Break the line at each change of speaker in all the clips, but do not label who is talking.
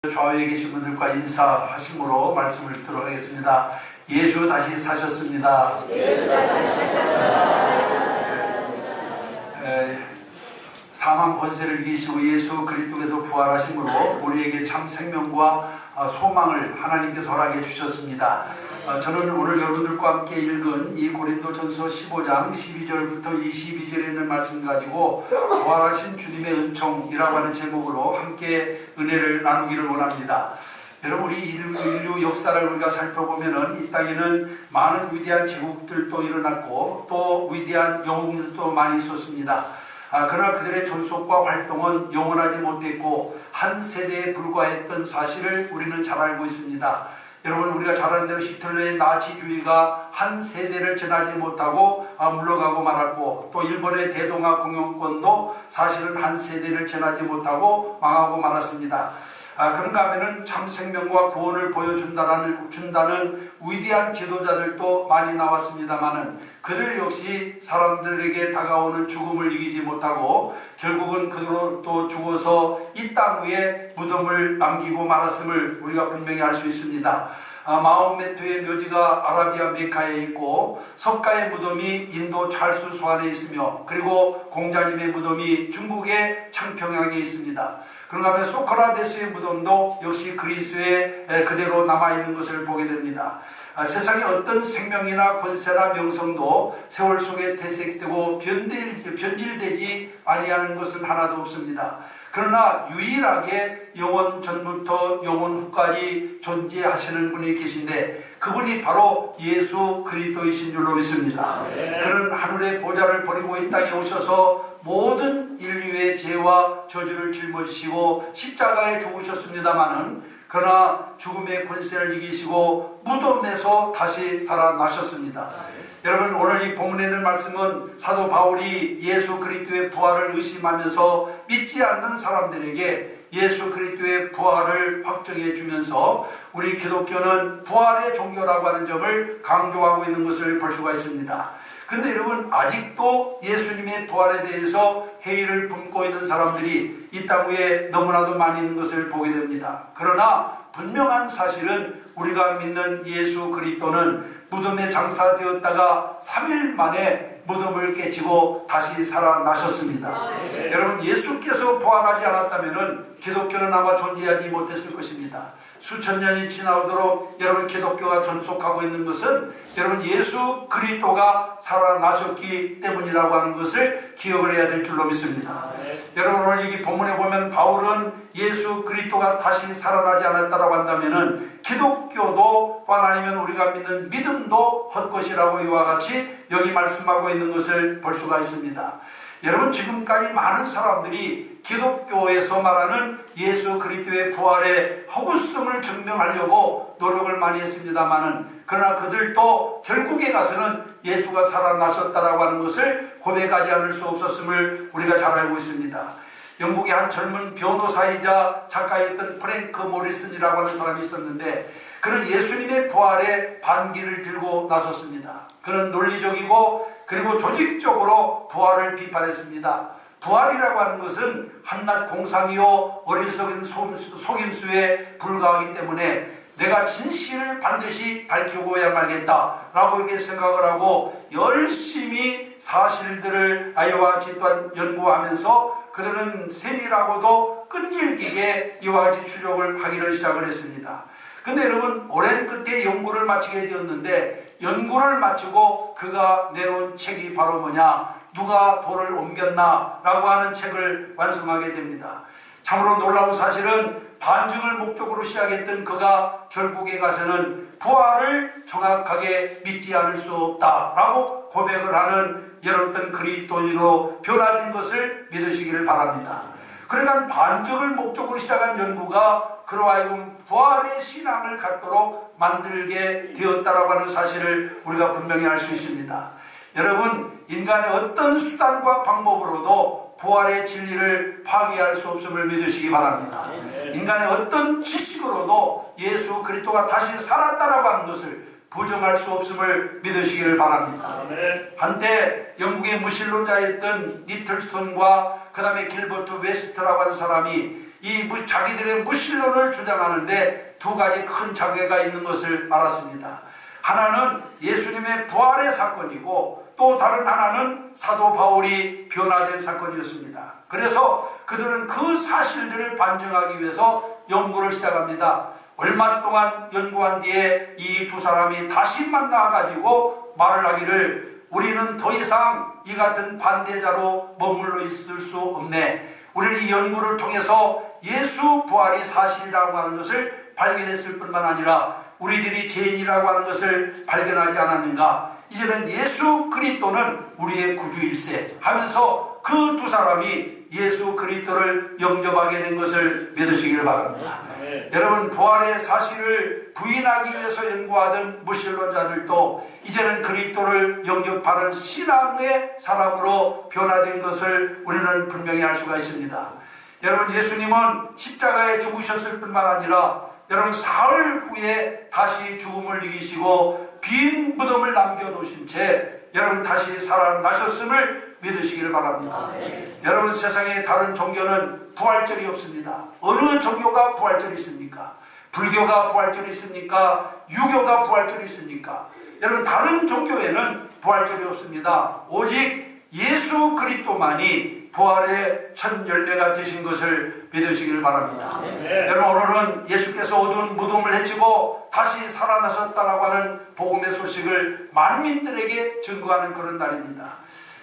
좌우에 계신 분들과 인사하심으로 말씀을 듣도록 하겠습니다. 예수 다시 사셨습니다. 사망 권세를 이기시고 예수 그리스도께서 부활하심으로 우리에게 참 생명과 소망을 하나님께서 허락해 주셨습니다. 저는 오늘 여러분들과 함께 읽은 이 고린도전서 15장 12절부터 22절에 있는 말씀 가지고 부활하신 주님의 은총이라고 하는 제목으로 함께 은혜를 나누기를 원합니다. 여러분, 우리 인류 역사를 우리가 살펴보면은 이 땅에는 많은 위대한 제국들도 일어났고 또 위대한 영웅들도 많이 있었습니다. 그러나 그들의 존속과 활동은 영원하지 못했고 한 세대에 불과했던 사실을 우리는 잘 알고 있습니다. 여러분, 우리가 잘 아는 대로 히틀러의 나치주의가 한 세대를 지나지 못하고 물러가고 말았고, 또 일본의 대동아 공영권도 사실은 한 세대를 지나지 못하고 망하고 말았습니다. 그런가 하면은 참 생명과 구원을 보여준다는 위대한 지도자들도 많이 나왔습니다만은 그들 역시 사람들에게 다가오는 죽음을 이기지 못하고 결국은 그들로 또 죽어서 이 땅 위에 무덤을 남기고 말았음을 우리가 분명히 알 수 있습니다. 마호메트의 묘지가 아라비아 메카에 있고 석가의 무덤이 인도 찰수 소안에 있으며 그리고 공자님의 무덤이 중국의 창평양에 있습니다. 그런가 하면 소크라테스의 무덤도 역시 그리스에 그대로 남아있는 것을 보게 됩니다. 세상의 어떤 생명이나 권세나 명성도 세월 속에 퇴색되고 변질되지 아니하는 것은 하나도 없습니다. 그러나 유일하게 영원 전부터 영원 후까지 존재하시는 분이 계신데 그분이 바로 예수 그리스도이신 줄로 믿습니다. 그는 하늘의 보좌를 버리고 이 땅에 오셔서 모든 인류의 죄와 저주를 짊어지시고 십자가에 죽으셨습니다마는 그러나 죽음의 권세를 이기시고 무덤에서 다시 살아나셨습니다. 여러분, 오늘 이 본문에 있는 말씀은 사도 바울이 예수 그리스도의 부활을 의심하면서 믿지 않는 사람들에게 예수 그리스도의 부활을 확정해 주면서 우리 기독교는 부활의 종교라고 하는 점을 강조하고 있는 것을 볼 수가 있습니다. 근데 여러분, 아직도 예수님의 부활에 대해서 회의를 품고 있는 사람들이 이 땅 위에 너무나도 많이 있는 것을 보게 됩니다. 그러나 분명한 사실은 우리가 믿는 예수 그리스도는 무덤에 장사되었다가 3일 만에 무덤을 깨치고 다시 살아나셨습니다. 여러분, 예수께서 부활하지 않았다면 기독교는 아마 존재하지 못했을 것입니다. 수천 년이 지나오도록 여러분 기독교가 존속하고 있는 것은 여러분 예수 그리스도가 살아나셨기 때문이라고 하는 것을 기억을 해야 될 줄로 믿습니다. 여러분, 오늘 여기 본문에 보면 바울은 예수 그리스도가 다시 살아나지 않았다라고 한다면은 기독교도 또한 아니면 우리가 믿는 믿음도 헛것이라고 이와 같이 여기 말씀하고 있는 것을 볼 수가 있습니다. 여러분, 지금까지 많은 사람들이 기독교에서 말하는 예수 그리스도의 부활의 허구성을 증명하려고 노력을 많이 했습니다마는 그러나 그들도 결국에 가서는 예수가 살아나셨다라고 하는 것을 고백하지 않을 수 없었음을 우리가 잘 알고 있습니다. 영국의 한 젊은 변호사이자 작가였던 프랭크 모리슨이라고 하는 사람이 있었는데 그는 예수님의 부활에 반기를 들고 나섰습니다. 그는 논리적이고 그리고 조직적으로 부활을 비판했습니다. 부활이라고 하는 것은 한낱 공상이요 어리석은 속임수에 불과하기 때문에 내가 진실을 반드시 밝히고야 말겠다라고 이렇게 생각을 하고 열심히 사실들을 이와 같이 또한 연구하면서 그들은 세밀하고도 끈질기게 이와 같이 추적을 하기를 시작을 했습니다. 근데 여러분, 오랜 끝에 연구를 마치게 되었는데 연구를 마치고 그가 내놓은 책이 바로 뭐냐? 누가 돌을 옮겼나? 라고 하는 책을 완성하게 됩니다. 참으로 놀라운 사실은 반증을 목적으로 시작했던 그가 결국에 가서는 부활을 정확하게 믿지 않을 수 없다라고 고백을 하는 여러분 그리스도인으로 변화된 것을 믿으시기를 바랍니다. 그러니까 반증을 목적으로 시작한 연구가 그로 하여금 부활의 신앙을 갖도록 만들게 되었다라고 하는 사실을 우리가 분명히 알 수 있습니다. 여러분, 인간의 어떤 수단과 방법으로도 부활의 진리를 파괴할 수 없음을 믿으시기 바랍니다. 인간의 어떤 지식으로도 예수 그리스도가 다시 살았다라고 하는 것을 부정할 수 없음을 믿으시기를 바랍니다. 한때 영국의 무신론자였던 니틀스톤과 그 다음에 길버트 웨스트라고 하는 사람이 자기들의 무신론을 주장하는데 두 가지 큰 자괴가 있는 것을 알았습니다. 하나는 예수님의 부활의 사건이고 또 다른 하나는 사도 바울이 변화된 사건이었습니다. 그래서 그들은 그 사실들을 반증하기 위해서 연구를 시작합니다. 얼마 동안 연구한 뒤에 이 두 사람이 다시 만나가지고 말을 하기를 우리는 더 이상 이 같은 반대자로 머물러 있을 수 없네. 우리는 이 연구를 통해서 예수 부활이 사실이라고 하는 것을 발견했을 뿐만 아니라 우리들이 죄인이라고 하는 것을 발견하지 않았는가. 이제는 예수 그리스도는 우리의 구주일세 하면서 그 두 사람이 예수 그리스도를 영접하게 된 것을 믿으시길 바랍니다. 여러분, 부활의 사실을 부인하기 위해서 연구하던 무신론자들도 이제는 그리스도를 영접하는 신앙의 사람으로 변화된 것을 우리는 분명히 알 수가 있습니다. 여러분, 예수님은 십자가에 죽으셨을 뿐만 아니라 여러분 사흘 후에 다시 죽음을 이기시고 빈 무덤을 남겨두신 채 여러분 다시 살아나셨음을 믿으시기를 바랍니다. 여러분, 세상에 다른 종교는 부활절이 없습니다. 어느 종교가 부활절이 있습니까? 불교가 부활절이 있습니까? 유교가 부활절이 있습니까? 여러분, 다른 종교에는 부활절이 없습니다. 오직 예수 그리스도만이 부활의 첫 열매가 되신 것을 믿으시기를 바랍니다. 여러분, 오늘은 예수께서 어두운 무덤을 헤치고 다시 살아나셨다라고 하는 복음의 소식을 만민들에게 증거하는 그런 날입니다.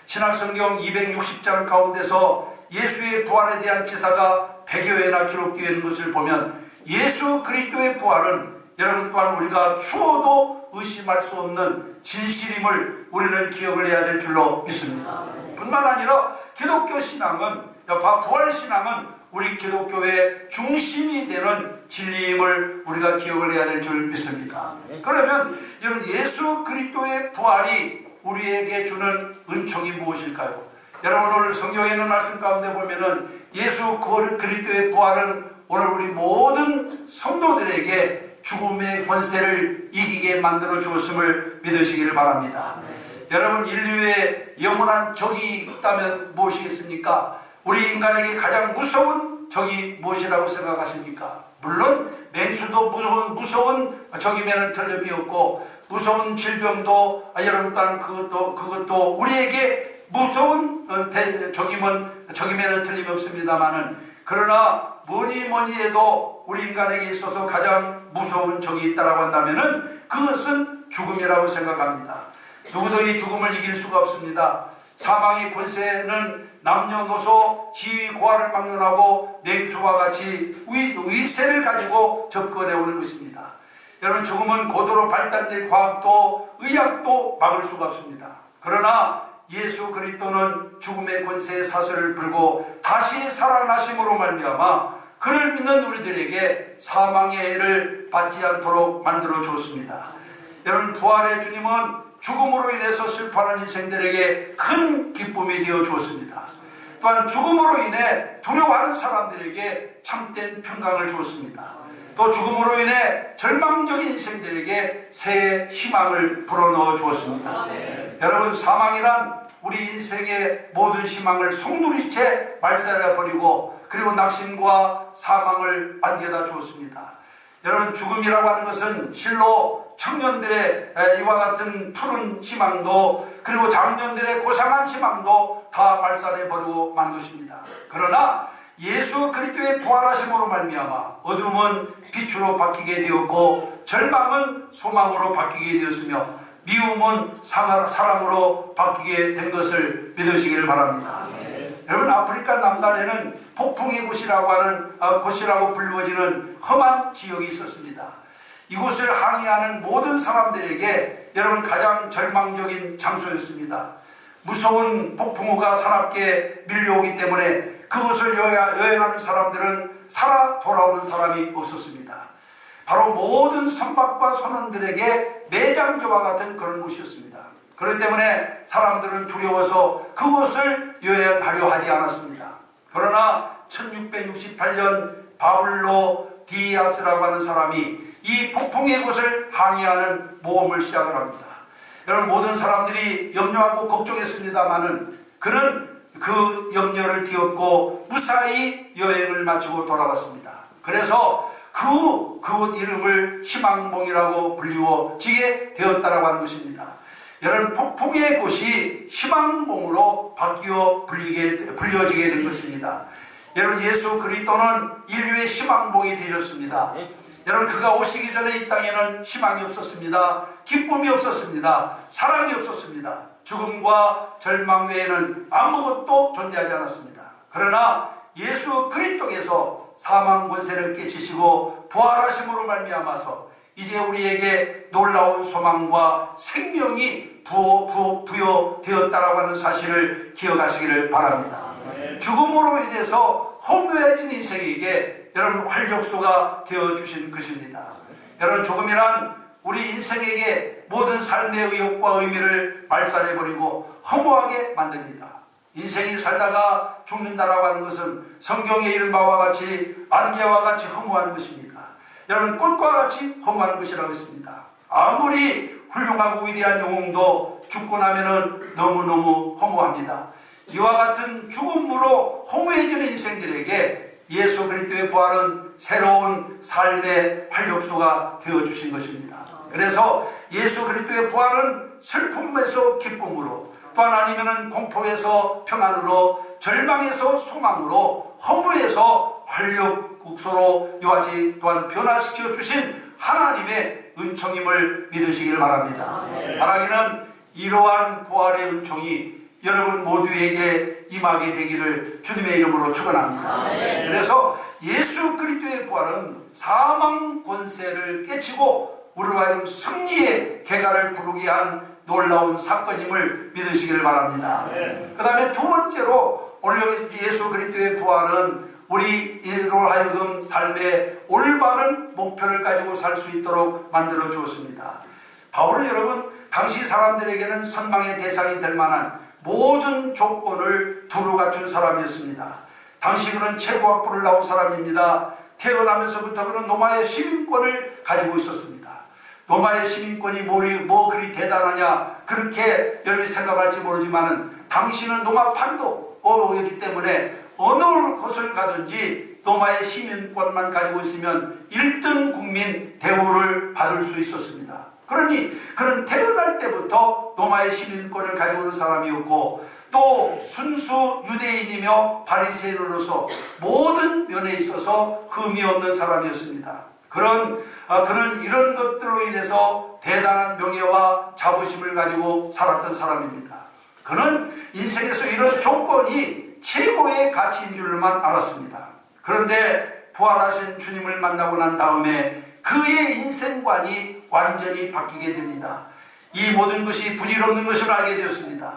신약성경 260장 가운데서 예수의 부활에 대한 기사가 100여 회나 기록되어 있는 것을 보면 예수 그리스도의 부활은 여러분 또한 우리가 추워도 의심할 수 없는 진실임을 우리는 기억을 해야 될 줄로 믿습니다. 뿐만 아니라 기독교 신앙은, 부활 신앙은 우리 기독교의 중심이 되는 진리임을 우리가 기억을 해야 될 줄 믿습니다. 그러면 여러분, 예수 그리스도의 부활이 우리에게 주는 은총이 무엇일까요? 여러분, 오늘 성경에 있는 말씀 가운데 보면은 예수 그리스도의 부활은 오늘 우리 모든 성도들에게 죽음의 권세를 이기게 만들어 주었음을 믿으시기를 바랍니다. 여러분, 인류의 영원한 적이 있다면 무엇이겠습니까? 우리 인간에게 가장 무서운 적이 무엇이라고 생각하십니까? 물론 맹수도 무서운 적이면 틀림이 없고 무서운 질병도 여러분 또한 그것도 우리에게 무서운 적이면 틀림이 없습니다만은, 그러나 뭐니 해도 우리 인간에게 있어서 가장 무서운 적이 있다라고 한다면은 그것은 죽음이라고 생각합니다. 누구도 이 죽음을 이길 수가 없습니다. 사망의 권세는 남녀노소 지위고하를 막론하고 냉수와 같이 위세를 가지고 접근해 오는 것입니다. 여러분, 죽음은 고도로 발달된 과학도 의학도 막을 수가 없습니다. 그러나 예수 그리스도는 죽음의 권세의 사슬을 풀고 다시 살아나심으로 말미암아 그를 믿는 우리들에게 사망의 해를 받지 않도록 만들어 주었습니다. 여러분, 부활의 주님은 죽음으로 인해서 슬퍼하는 인생들에게 큰 기쁨이 되어 주었습니다. 또한 죽음으로 인해 두려워하는 사람들에게 참된 평강을 주었습니다. 또 죽음으로 인해 절망적인 인생들에게 새 희망을 불어넣어 주었습니다. 여러분, 사망이란 우리 인생의 모든 희망을 송두리째 말살해 버리고 그리고 낙심과 사망을 안겨다 주었습니다. 여러분, 죽음이라고 하는 것은 실로 청년들의 이와 같은 푸른 희망도 그리고 장년들의 고상한 희망도 다 말살해 버리고 만 것입니다. 그러나 예수 그리스도의 부활하심으로 말미암아 어둠은 빛으로 바뀌게 되었고 절망은 소망으로 바뀌게 되었으며 미움은 사랑으로 바뀌게 된 것을 믿으시기를 바랍니다. 여러분, 아프리카 남단에는 폭풍의 곳이라고 하는 곳이라고 불리워지는 험한 지역이 있었습니다. 이곳을 항해하는 모든 사람들에게 여러분 가장 절망적인 장소였습니다. 무서운 폭풍우가 사납게 밀려오기 때문에 그곳을 여행하는 사람들은 살아 돌아오는 사람이 없었습니다. 바로 모든 선박과 선원들에게 매장조와 같은 그런 곳이었습니다. 그렇기 때문에 사람들은 두려워서 그곳을 여행하려 하지 않았습니다. 그러나 1668년 바블로 디아스라고 하는 사람이 이 폭풍의 곳을 항해하는 모험을 시작을 합니다. 여러분, 모든 사람들이 염려하고 걱정했습니다마는 그는 그 염려를 뒤엎고 무사히 여행을 마치고 돌아왔습니다. 그래서 그곳 이름을 희망봉이라고 불리워지게 되었다라고 하는 것입니다. 여러분, 폭풍의 곳이 희망봉으로 바뀌어 불려지게 된 것입니다. 여러분, 예수 그리스도는 인류의 희망봉이 되셨습니다. 여러분, 그가 오시기 전에 이 땅에는 희망이 없었습니다. 기쁨이 없었습니다. 사랑이 없었습니다. 죽음과 절망 외에는 아무것도 존재하지 않았습니다. 그러나 예수 그리스도께서 사망 권세를 깨치시고 부활하심으로 말미암아서 이제 우리에게 놀라운 소망과 생명이 부여되었다라고 하는 사실을 기억하시기를 바랍니다. 죽음으로 인해서 허무해진 인생에게 여러분 활력소가 되어주신 것입니다. 여러분, 죽음이란 우리 인생에게 모든 삶의 의욕과 의미를 말살해버리고 허무하게 만듭니다. 인생이 살다가 죽는다라고 하는 것은 성경에 이른 바와 같이 안개와 같이 허무한 것입니다. 여러분, 꽃과 같이 허무한 것이라고 했습니다. 아무리 훌륭하고 위대한 영웅도 죽고 나면은 너무너무 허무합니다. 이와 같은 죽음으로 허무해지는 인생들에게 예수 그리스도의 부활은 새로운 삶의 활력소가 되어주신 것입니다. 그래서 예수 그리스도의 부활은 슬픔에서 기쁨으로, 또한 아니면은 공포에서 평안으로, 절망에서 소망으로, 허무에서 활력소로 이와같이 또한 변화시켜 주신 하나님의 은총임을 믿으시길 바랍니다. 바라기는 이러한 부활의 은총이 여러분 모두에게 임하게 되기를 주님의 이름으로 축원합니다. 그래서 예수 그리스도의 부활은 사망 권세를 깨치고 우리로 하여금 승리의 개가를 부르게 한 놀라운 사건임을 믿으시기를 바랍니다. 그 다음에 두 번째로 오늘 예수 그리스도의 부활은 우리로 하여금 삶의 올바른 목표를 가지고 살 수 있도록 만들어 주었습니다. 바울은 여러분 당시 사람들에게는 선망의 대상이 될 만한 모든 조건을 두루 갖춘 사람이었습니다. 당시 그는 최고학부를 나온 사람입니다. 태어나면서부터 그는 로마의 시민권을 가지고 있었습니다. 로마의 시민권이 뭐 그리 대단하냐 그렇게 여러분이 생각할지 모르지만은 당시는 로마 판도였기 때문에 어느 곳을 가든지 로마의 시민권만 가지고 있으면 1등 국민 대우를 받을 수 있었습니다. 그러니 그는 태어날 때부터 로마의 시민권을 가지고 있는 사람이었고 또 순수 유대인이며 바리새인으로서 모든 면에 있어서 흠이 없는 사람이었습니다. 그는 이런 것들로 인해서 대단한 명예와 자부심을 가지고 살았던 사람입니다. 그는 인생에서 이런 조건이 최고의 가치인 줄만 알았습니다. 그런데 부활하신 주님을 만나고 난 다음에 그의 인생관이 완전히 바뀌게 됩니다. 이 모든 것이 부질없는 것을 알게 되었습니다.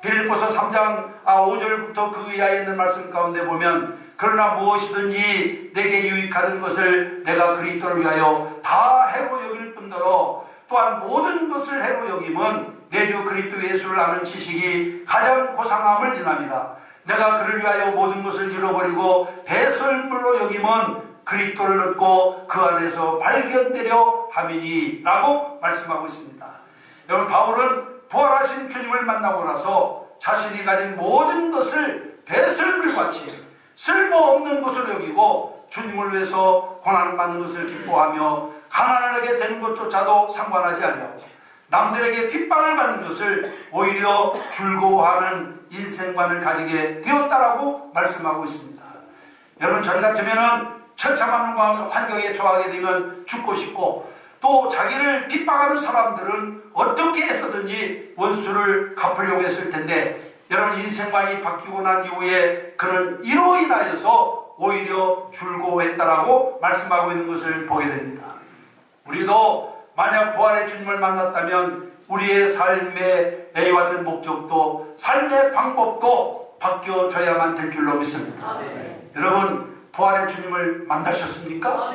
빌립보서 3장 5절부터 그 이하에 있는 말씀 가운데 보면 그러나 무엇이든지 내게 유익하던 것을 내가 그리스도를 위하여 다 해로 여길 뿐더러 또한 모든 것을 해로 여김은 내 주 그리스도 예수를 아는 지식이 가장 고상함을 인함이라. 내가 그를 위하여 모든 것을 잃어버리고 배설물로 여김은 그리스도를 얻고 그 안에서 발견되려 함이니 라고 말씀하고 있습니다. 여러분, 바울은 부활하신 주님을 만나고 나서 자신이 가진 모든 것을 배설물같이 쓸모없는 것으로 여기고 주님을 위해서 고난받는 것을 기뻐하며 가난하게 되는 것조차도 상관하지 않냐고 남들에게 핍박을 받는 것을 오히려 즐거워하는 인생관을 가지게 되었다라고 말씀하고 있습니다. 여러분, 전 같으면은 처참한 환경에 처하게 되면 죽고 싶고 또 자기를 핍박하는 사람들은 어떻게 해서든지 원수를 갚으려고 했을 텐데 여러분, 인생관이 바뀌고 난 이후에 그는 이로 인하여서 오히려 즐거워했다라고 말씀하고 있는 것을 보게 됩니다. 우리도 만약 부활의 주님을 만났다면 우리의 삶의 A와 같은 목적도 삶의 방법도 바뀌어져야만 될 줄로 믿습니다. 여러분, 부활의 주님을 만나셨습니까?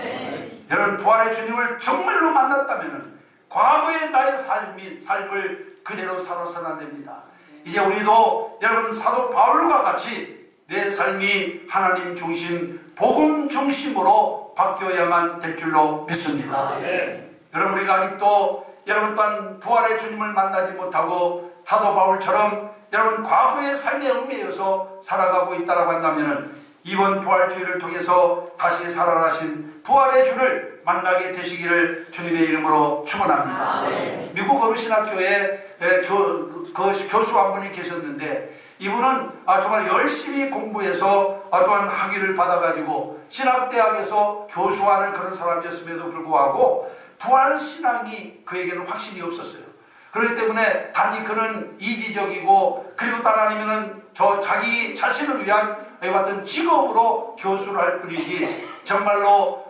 여러분, 부활의 주님을 정말로 만났다면 과거의 나의 삶을 그대로 살아서는 안 됩니다. 이제 우리도 여러분 사도 바울과 같이 내 삶이 하나님 중심, 복음 중심으로 바뀌어야만 될 줄로 믿습니다. 여러분, 우리가 아직도 여러분 또한 부활의 주님을 만나지 못하고 사도 바울처럼 여러분 과거의 삶에 얽매여서 살아가고 있다라고 한다면 이번 부활주의를 통해서 다시 살아나신 부활의 주를 만나게 되시기를 주님의 이름으로 축원합니다. 미국 어르신학교에 교수 한 분이 계셨는데 이분은 정말 열심히 공부해서 또한 학위를 받아가지고 신학대학에서 교수하는 그런 사람이었음에도 불구하고 부활신앙이 그에게는 확신이 없었어요. 그렇기 때문에 단지 그는 이지적이고 그리고 단 아니면은 자기 자신을 위한 어떤 직업으로 교수를 할 뿐이지 정말로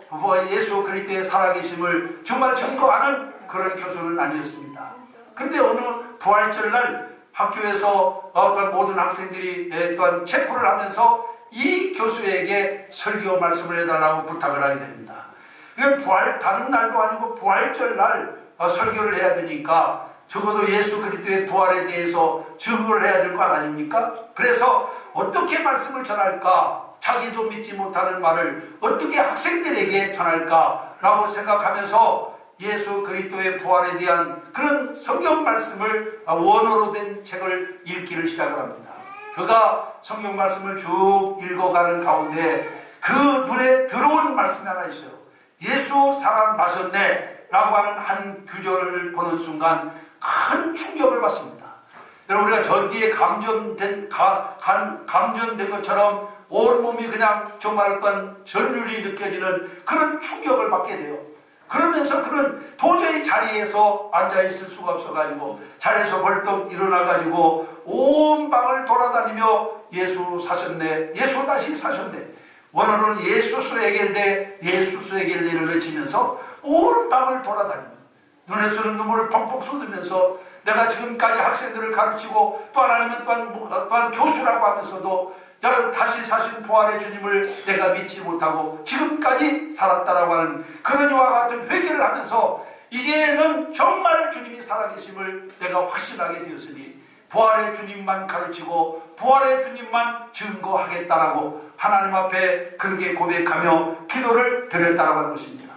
예수 그리스도의 살아계심을 정말 증거하는 그런 교수는 아니었습니다. 그런데 어느 부활절날 학교에서 어떤 모든 학생들이 또한 체크를 하면서 이 교수에게 설교 말씀을 해달라고 부탁을 하게 됩니다. 이건 다른 날도 아니고 부활절날 설교를 해야 되니까 적어도 예수 그리스도의 부활에 대해서 증거를 해야 될 거 아닙니까? 그래서 어떻게 말씀을 전할까? 자기도 믿지 못하는 말을 어떻게 학생들에게 전할까? 라고 생각하면서 예수 그리스도의 부활에 대한 그런 성경 말씀을 원어로 된 책을 읽기를 시작을 합니다. 그가 성경 말씀을 쭉 읽어가는 가운데 그 눈에 들어온 말씀이 하나 있어요. 예수 살아나셨네 라고 하는 한 구절을 보는 순간 큰 충격을 받습니다. 여러분 우리가 전기에 감전된 것처럼 온몸이 그냥 정말 어떤 전율이 느껴지는 그런 충격을 받게 돼요. 그러면서 그는 도저히 자리에서 앉아있을 수가 없어가지고 자리에서 벌떡 일어나가지고 온 방을 돌아다니며 예수 사셨네, 예수 다시 사셨네, 원어는 예수스 에겔데 예수스 에겔데를 외치면서 온 방을 돌아다닙니다. 눈에서는 눈물을 펑펑 쏟으면서 내가 지금까지 학생들을 가르치고 또 하나님은 또한 교수라고 하면서도 다시 사신 부활의 주님을 내가 믿지 못하고 지금까지 살았다라고 하는 그런 이와 같은 회개를 하면서 이제는 정말 주님이 살아계심을 내가 확신하게 되었으니 부활의 주님만 가르치고 부활의 주님만 증거하겠다라고 하나님 앞에 그렇게 고백하며 기도를 드렸다라고 하는 것입니다.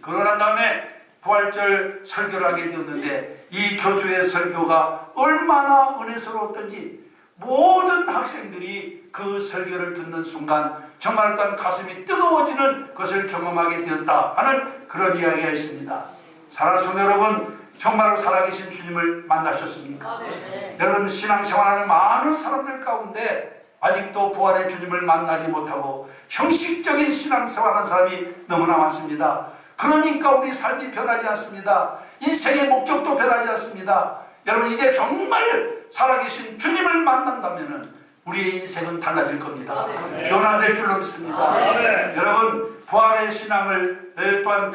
그러고 난 다음에 부활절 설교를 하게 되었는데 이 교수의 설교가 얼마나 은혜스러웠던지 모든 학생들이 그 설교를 듣는 순간 정말 어떤 가슴이 뜨거워지는 것을 경험하게 되었다 하는 그런 이야기가 있습니다. 사랑하는 성도 여러분, 정말로 살아계신 주님을 만나셨습니까? 여러분 신앙생활하는 많은 사람들 가운데 아직도 부활의 주님을 만나지 못하고 형식적인 신앙생활하는 사람이 너무나 많습니다. 그러니까 우리 삶이 변하지 않습니다. 인생의 목적도 변하지 않습니다. 여러분 이제 정말 살아계신 주님을 만난다면 우리의 인생은 달라질 겁니다. 변화될 줄로 믿습니다. 여러분 부활의 신앙을 또한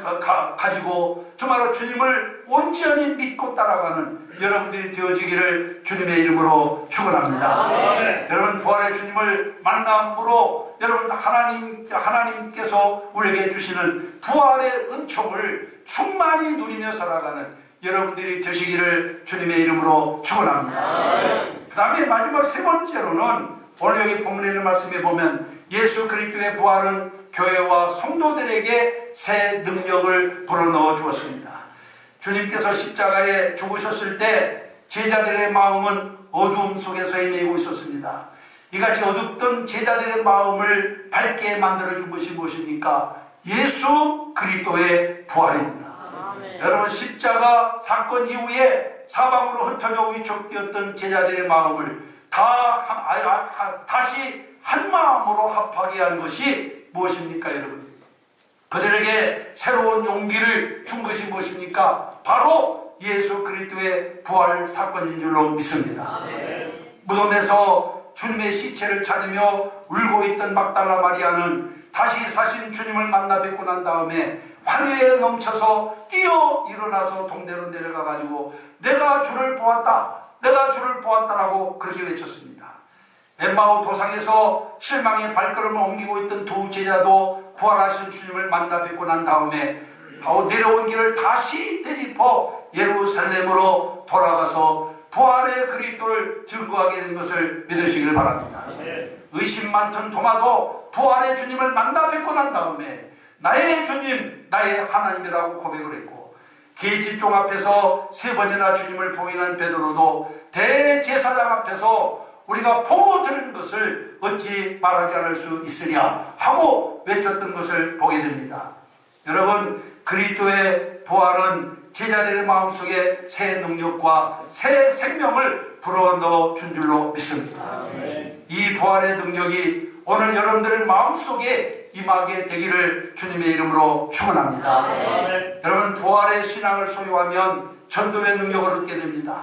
가지고 정말로 주님을 온전히 믿고 따라가는 여러분들이 되어지기를 주님의 이름으로 축원합니다. 여러분 부활의 주님을 만남으로 여러분 하나님께서 우리에게 주시는 부활의 은총을 충만히 누리며 살아가는 여러분들이 되시기를 주님의 이름으로 축원합니다. 그 다음에 마지막 세 번째로는 오늘 여기 본문에 있는 말씀에 보면 예수 그리스도의 부활은 교회와 성도들에게 새 능력을 불어넣어 주었습니다. 주님께서 십자가에 죽으셨을 때 제자들의 마음은 어두움 속에서 헤매고 있었습니다. 이같이 어둡던 제자들의 마음을 밝게 만들어준 것이 무엇입니까? 예수 그리스도의 부활입니다. 여러분 십자가 사건 이후에 사방으로 흩어져 위축되었던 제자들의 마음을 다시 한 마음으로 합하게 한 것이 무엇입니까 여러분? 그들에게 새로운 용기를 준 것이 무엇입니까? 바로 예수 그리스도의 부활 사건인 줄로 믿습니다. 무덤에서 주님의 시체를 찾으며 울고 있던 막달라 마리아는 다시 사신 주님을 만나 뵙고 난 다음에 환희에 넘쳐서 뛰어 일어나서 동네로 내려가가지고 내가 주를 보았다, 내가 주를 보았다라고 그렇게 외쳤습니다. 엠마오 도상에서 실망의 발걸음을 옮기고 있던 두 제자도 부활하신 주님을 만나 뵙고 난 다음에 내려온 길을 다시 되짚어 예루살렘으로 돌아가서 부활의 그리스도를 증거하게 된 것을 믿으시길 바랍니다. 의심 많던 도마도 부활의 주님을 만나 뵙고 난 다음에 나의 주님, 나의 하나님이라고 고백을 했고 계집종 앞에서 3번이나 주님을 부인한 베드로도 대제사장 앞에서 우리가 보고 들은 것을 어찌 말하지 않을 수 있으랴 하고 외쳤던 것을 보게 됩니다. 여러분, 그리스도의 부활은 제자들의 마음속에 새 능력과 새 생명을 불어넣어 준 줄로 믿습니다. 이 부활의 능력이 오늘 여러분들의 마음속에 임하게 되기를 주님의 이름으로 축원합니다. 여러분, 부활의 신앙을 소유하면 전도의 능력을 얻게 됩니다.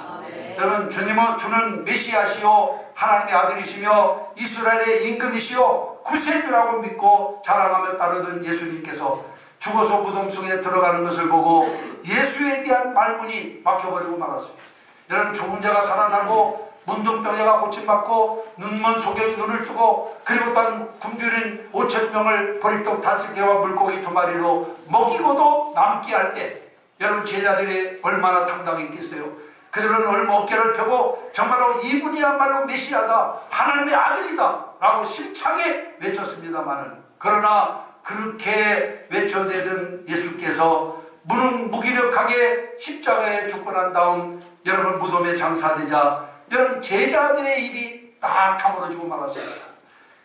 여러분, 주는 메시아시요 하나님의 아들이시며 이스라엘의 임금이시요 구세주라고 믿고 자랑하며 따르던 예수님께서 죽어서 무덤 속에 들어가는 것을 보고 예수에 대한 말문이 막혀버리고 말았습니다. 여러분, 죽은 자가 살아나고 문둥병자가 고침받고 눈먼 소경이 눈을 뜨고 그리고 또한 굶주린 5,000명을 보리떡 5개와 물고기 2마리로 먹이고도 남게 할 때 여러분, 제자들이 얼마나 당당했겠어요. 그들은 어깨를 펴고 정말로 이분이야말로 메시아다, 하나님의 아들이다 라고 심차게 외쳤습니다마는, 그러나 그렇게 외쳐대던 예수께서 무기력하게 십자가에 죽고 난 다음 여러분 무덤에 장사되자 여러분 제자들의 입이 딱 다물어지고 말았습니다.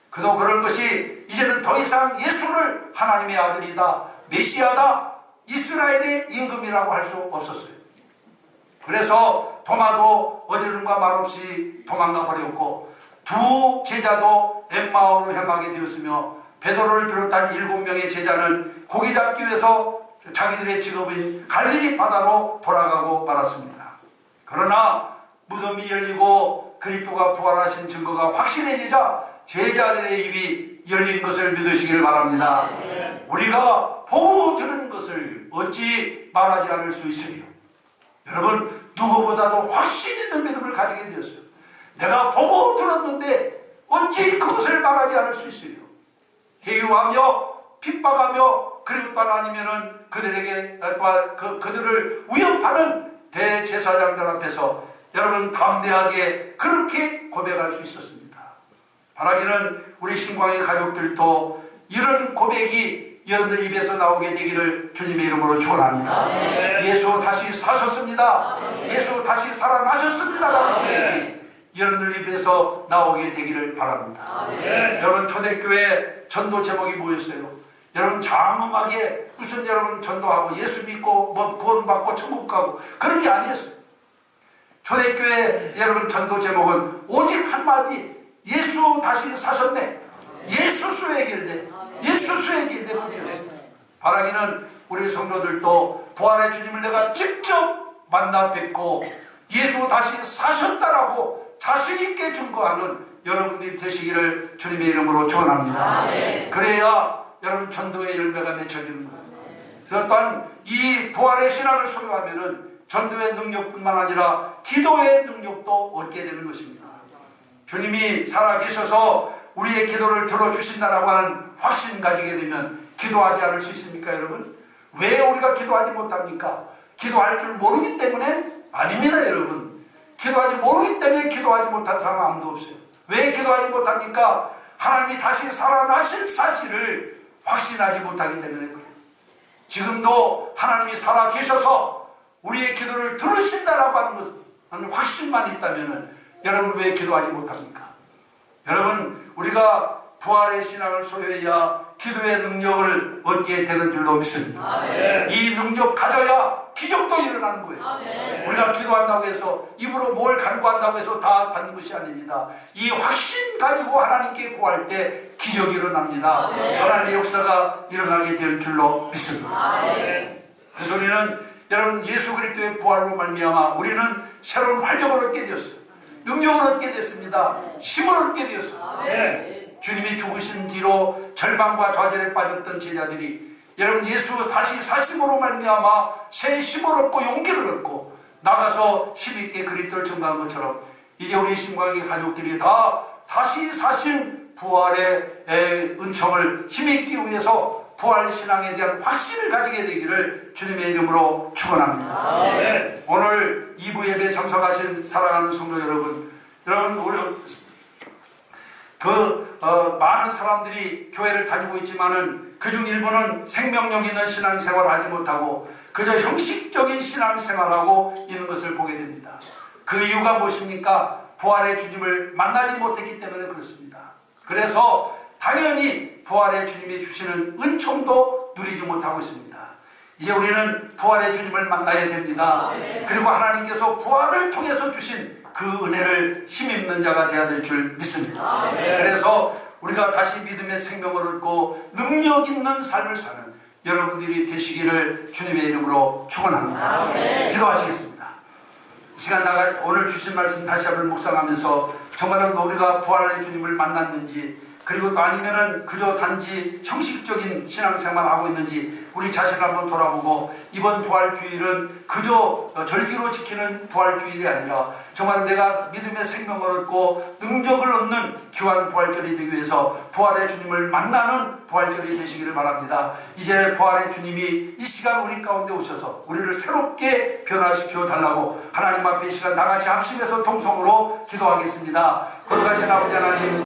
그도 그럴 것이 이제는 더 이상 예수를 하나님의 아들이다, 메시아다, 이스라엘의 임금이라고 할 수 없었어요. 그래서 도마도 어디론가 말없이 도망가 버렸고 두 제자도 엠마오로 향하게 되었으며 베드로를 비롯한 7명의 제자는 고기 잡기 위해서 자기들의 직업인 갈릴리 바다로 돌아가고 말았습니다. 그러나 무덤이 열리고 그리스도가 부활하신 증거가 확실해지자 제자들의 입이 열린 것을 믿으시길 바랍니다. 우리가 보고 들은 것을 어찌 말하지 않을 수 있으리요. 여러분, 누구보다도 확신 있는 믿음을 가지게 되었어요. 내가 보고 들었는데 어찌 그것을 말하지 않을 수 있으리요. 해유하며 핍박하며 그리고 또 아니면은 그들에게 그들을 위협하는 대제사장들 앞에서 여러분 담대하게 그렇게 고백할 수 있었습니다. 바라기는 우리 신광의 가족들도 이런 고백이 여러분들 입에서 나오게 되기를 주님의 이름으로 축원합니다. 예수 다시 사셨습니다. 예수 다시 살아나셨습니다. 라는 고백이 여러분들 입에서 나오게 되기를 바랍니다. 여러분, 초대교회 전도 제목이 뭐였어요? 여러분, 장엄하게 무슨 여러분 전도하고 예수 믿고 뭐 구원받고 천국 가고 그런 게 아니었어요. 초대교회 여러분 전도 제목은 오직 한마디, 예수 다시 사셨네, 예수 수에길대, 예수 수에길대 뿐이었어요. 바라기는 우리 성도들도 부활의 주님을 내가 직접 만나 뵙고 예수 다시 사셨다라고 자신있게 증거하는 여러분들이 되시기를 주님의 이름으로 축원합니다. 그래야 여러분 전도의 열매가 맺혀지는 거예요. 그래서 또한 이 부활의 신앙을 소유하면은 전도의 능력뿐만 아니라 기도의 능력도 얻게 되는 것입니다. 주님이 살아계셔서 우리의 기도를 들어주신다라고 하는 확신 가지게 되면 기도하지 않을 수 있습니까, 여러분? 왜 우리가 기도하지 못합니까? 기도할 줄 모르기 때문에? 아닙니다, 여러분. 기도하지 모르기 때문에 기도하지 못한 사람 아무도 없어요. 왜 기도하지 못합니까? 하나님이 다시 살아나실 사실을 확신하지 못하기 때문에 그래요. 지금도 하나님이 살아계셔서 우리의 기도를 들으신다라고 하는 확신만 있다면 여러분 왜 기도하지 못합니까? 여러분, 우리가 부활의 신앙을 소유해야 기도의 능력을 얻게 되는 줄로 믿습니다. 이 능력 가져야 기적도 일어나는 거예요. 우리가 기도한다고 해서 입으로 뭘 간구한다고 해서 다 받는 것이 아닙니다. 이 확신 가지고 하나님께 구할 때 기적이 일어납니다. 하나님의 역사가 일어나게 될 줄로 믿습니다. 그래서 우리는 여러분 예수 그리스도의 부활로 말미암아 우리는 새로운 활력을 얻게 되었어요. 능력을 얻게 됐습니다. 힘을 얻게 되었어요. 주님이 죽으신 뒤로 절망과 좌절에 빠졌던 제자들이 여러분 예수 다시 사심으로 말미암아 새 힘을 얻고 용기를 얻고 나가서 힘있게 그리스도를 전가한 것처럼 이제 우리 신광의 가족들이 다 다시 사신 부활의 은총을 힘있기 위해서 부활 신앙에 대한 확신을 가지게 되기를 주님의 이름으로 축원합니다. 오늘 2부 예배에 참석하신 사랑하는 성도 여러분, 우리 많은 사람들이 교회를 다니고 있지만은 그중 일부는 생명력 있는 신앙생활을 하지 못하고 그저 형식적인 신앙생활하고 있는 것을 보게 됩니다. 그 이유가 무엇입니까? 부활의 주님을 만나지 못했기 때문에 그렇습니다. 그래서 당연히 부활의 주님이 주시는 은총도 누리지 못하고 있습니다. 이제 우리는 부활의 주님을 만나야 됩니다. 그리고 하나님께서 부활을 통해서 주신 그 은혜를 힘입는 자가 되어야 될 줄 믿습니다. 그래서 우리가 다시 믿음의 생명을 얻고 능력 있는 삶을 사는 여러분들이 되시기를 주님의 이름으로 축원합니다. 기도하시겠습니다. 이 시간 오늘 주신 말씀 다시 한번 묵상하면서 정말로 우리가 부활의 주님을 만났는지, 그리고 또 아니면은 그저 단지 형식적인 신앙생활을 하고 있는지 우리 자신을 한번 돌아보고, 이번 부활주일은 그저 절기로 지키는 부활주일이 아니라 정말 내가 믿음의 생명을 얻고 능력을 얻는 귀한 부활절이 되기 위해서 부활의 주님을 만나는 부활절이 되시기를 바랍니다. 이제 부활의 주님이 이 시간 우리 가운데 오셔서 우리를 새롭게 변화시켜 달라고 하나님 앞에 이 시간 다같이 합심해서 통성으로 기도하겠습니다. 거룩하신 아버지 하나님,